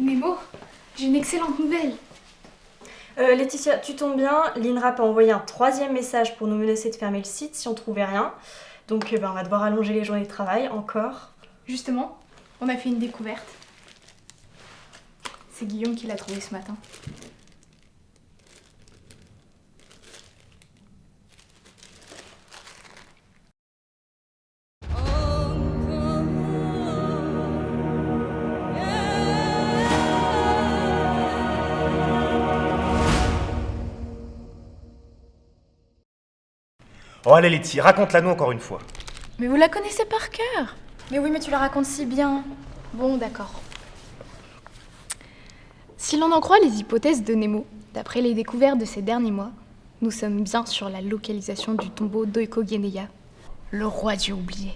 Nemo, j'ai une excellente nouvelle. Laetitia, tu tombes bien, l'INRAP a envoyé un 3e message pour nous menacer de fermer le site si on trouvait rien. Donc on va devoir allonger les journées de travail encore. Justement, on a fait une découverte. C'est Guillaume qui l'a trouvée ce matin. Oh allez Letty, raconte-la-nous encore une fois. Mais vous la connaissez par cœur. Mais oui, mais tu la racontes si bien. Bon, d'accord. Si l'on en croit les hypothèses de Nemo, d'après les découvertes de ces derniers mois, nous sommes bien sur la localisation du tombeau d'Oikogeneya, le roi dieu oublié.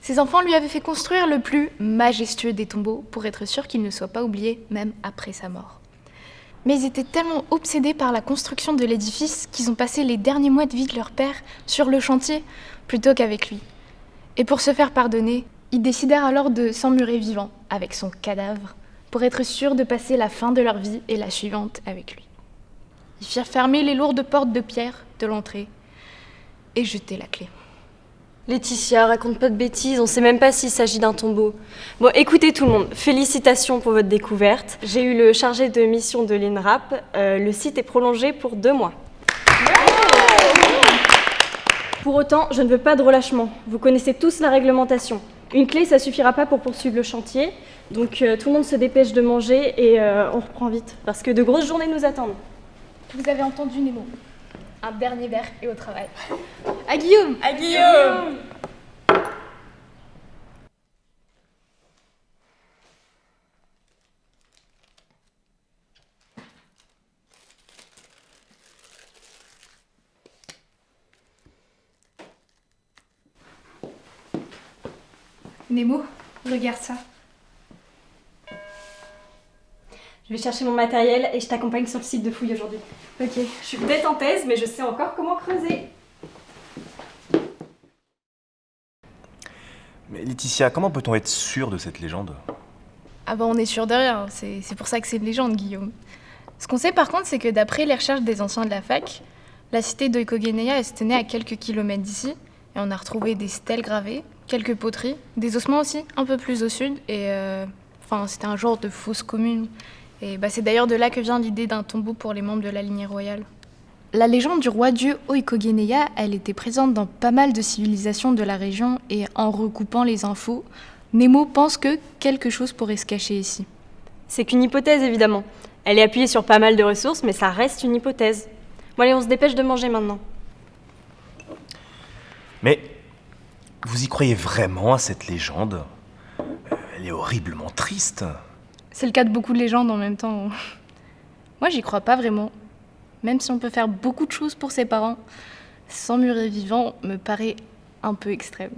Ses enfants lui avaient fait construire le plus majestueux des tombeaux pour être sûr qu'il ne soit pas oublié même après sa mort. Mais ils étaient tellement obsédés par la construction de l'édifice qu'ils ont passé les derniers mois de vie de leur père sur le chantier plutôt qu'avec lui. Et pour se faire pardonner, ils décidèrent alors de s'emmurer vivant avec son cadavre pour être sûrs de passer la fin de leur vie et la suivante avec lui. Ils firent fermer les lourdes portes de pierre de l'entrée et jeter la clé. Laetitia, raconte pas de bêtises, on sait même pas s'il s'agit d'un tombeau. Bon, écoutez tout le monde, félicitations pour votre découverte. J'ai eu le chargé de mission de l'INRAP, le site est prolongé pour 2 mois. Pour autant, je ne veux pas de relâchement. Vous connaissez tous la réglementation. Une clé, ça suffira pas pour poursuivre le chantier. Donc tout le monde se dépêche de manger et on reprend vite, parce que de grosses journées nous attendent. Vous avez entendu Nemo. Un dernier verre et au travail. À Guillaume! À Guillaume! Nemo, regarde ça. Je vais chercher mon matériel et je t'accompagne sur le site de fouille aujourd'hui. Ok. Je suis bête en thèse, mais je sais encore comment creuser. Mais Laetitia, comment peut-on être sûr de cette légende? Ah bah on est sûr de rien, c'est pour ça que c'est une légende, Guillaume. Ce qu'on sait par contre, c'est que d'après les recherches des anciens de la fac, la cité d'Oikogeneya elle se tenait à quelques kilomètres d'ici, et on a retrouvé des stèles gravées, quelques poteries, des ossements aussi, un peu plus au sud, et c'était un genre de fosse commune. Et c'est d'ailleurs de là que vient l'idée d'un tombeau pour les membres de la lignée royale. La légende du roi-dieu Oikogeneya, elle était présente dans pas mal de civilisations de la région, et en recoupant les infos, Nemo pense que quelque chose pourrait se cacher ici. C'est qu'une hypothèse, évidemment. Elle est appuyée sur pas mal de ressources, mais ça reste une hypothèse. Bon allez, on se dépêche de manger maintenant. Mais vous y croyez vraiment à cette légende? Elle est horriblement triste. C'est le cas de beaucoup de légendes en même temps. Moi, j'y crois pas vraiment. Même si on peut faire beaucoup de choses pour ses parents, s'emmurer vivant me paraît un peu extrême.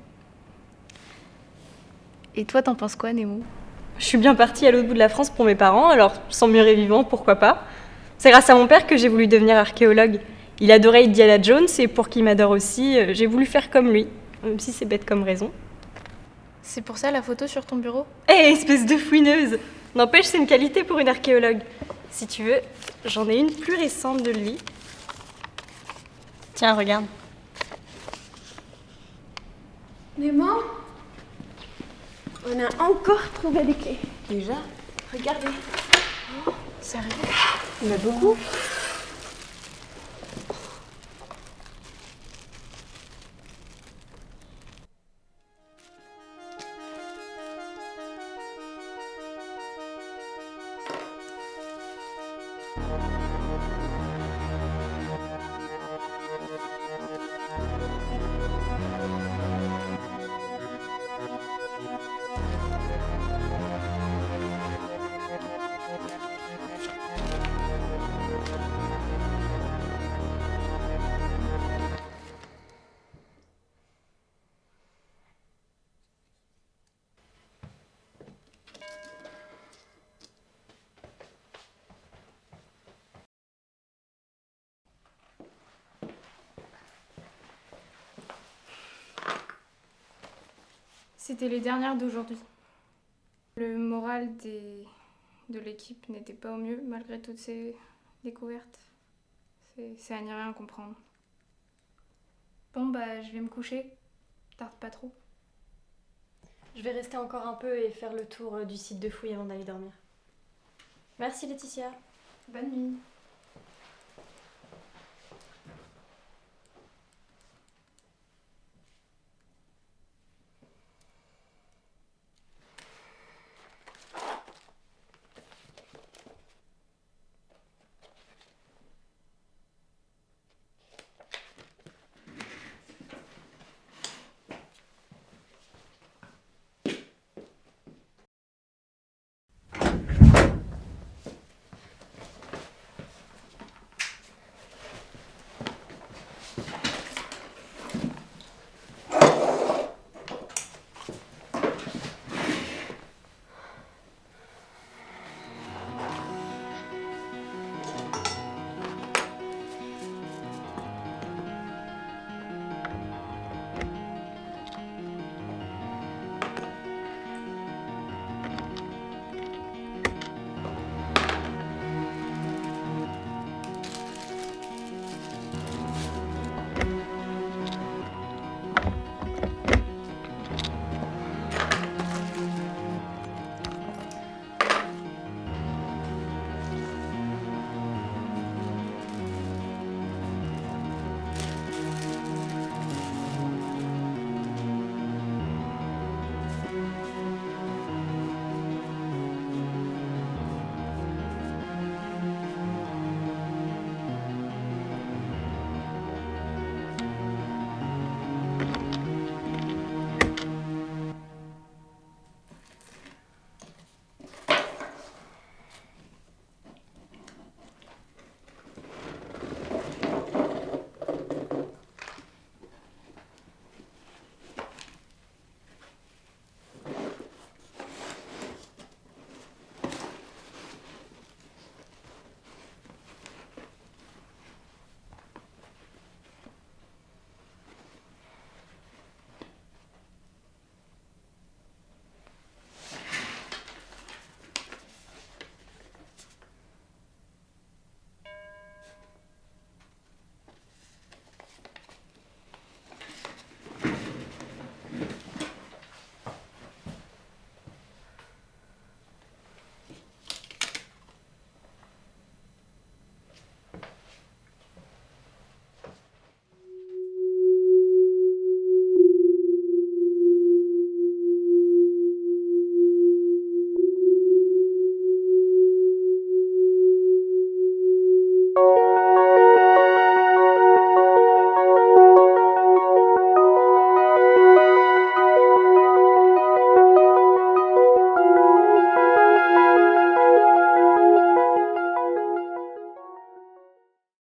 Et toi, t'en penses quoi, Nemo? Je suis bien partie à l'autre bout de la France pour mes parents, alors s'emmurer vivant, pourquoi pas. C'est grâce à mon père que j'ai voulu devenir archéologue. Il adorait Indiana Jones et pour qu'il m'adore aussi, j'ai voulu faire comme lui, même si c'est bête comme raison. C'est pour ça la photo sur ton bureau? Hé, espèce de fouineuse! N'empêche, c'est une qualité pour une archéologue. Si tu veux, j'en ai une plus récente de lui. Tiens, regarde. Nemo, on a encore trouvé des clés. Déjà, regardez. Sérieux? Il y en a beaucoup. C'était les dernières d'aujourd'hui. Le moral de l'équipe n'était pas au mieux malgré toutes ces découvertes. C'est à n'y rien comprendre. Bon bah je vais me coucher. Tarde pas trop. Je vais rester encore un peu et faire le tour du site de fouille avant d'aller dormir. Merci Laetitia. Bonne nuit.